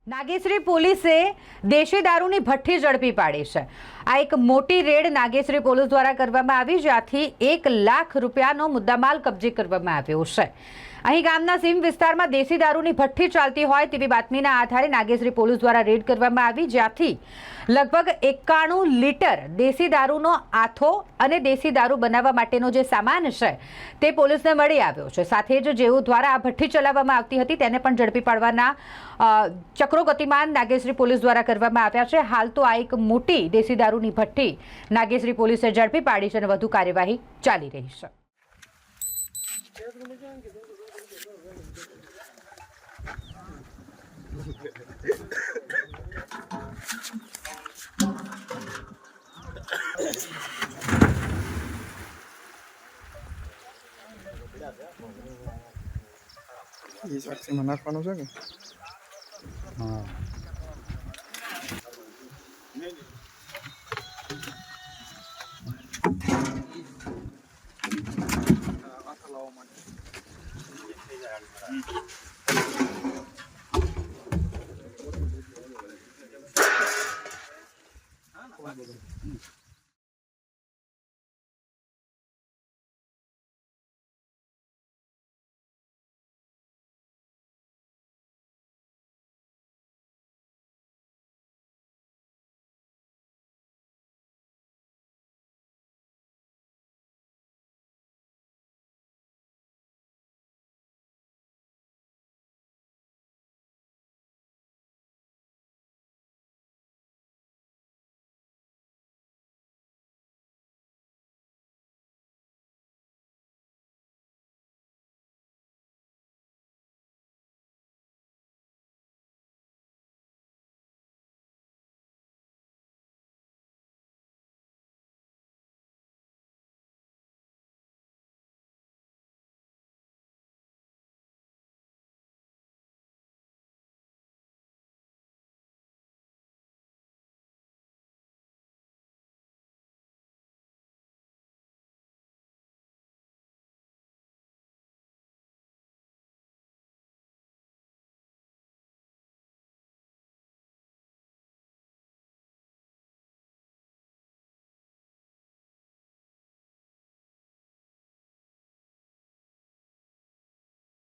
નાગેશ્રી પોલીસે દેશી દારૂની ભઠ્ઠી ઝડપી પાડી છે। આ એક મોટી રેડ નાગેશ્રી પોલીસ દ્વારા કરવામાં આવી, જ્યાંથી 1 લાખ રૂપિયાનો મુદ્દામાલ કબજે કરવામાં આવ્યો છે। અહીં ગામના સીમ વિસ્તારમાં દેશી દારૂની ભઠ્ઠી ચાલતી હોય તેવી બાતમીના આધારે નાગેશ્રી પોલીસ દ્વારા રેડ કરવામાં આવી, જ્યાંથી લગભગ 91 લીટર દેશી દારૂનો આથો અને દેશી દારૂ બનાવવા માટેનો જે સામાન છે તે પોલીસને મળી આવ્યો છે। સાથે જ જેઓ દ્વારા આ ભઠ્ઠી ચલાવવામાં આવતી હતી તેને પણ ઝડપી પાડવાના ચક્રો ગતિમાન નાગેશ્રી પોલીસ દ્વારા કરવામાં આવ્યા છે। હાલ તો આ એક મોટી દેશી દારૂની ભઠ્ઠી નાગેશ્રી પોલીસે ઝડપી પાડી છે અને વધુ કાર્યવાહી ચાલી રહી છે। ये साक्षी में नाखवानो छे के हां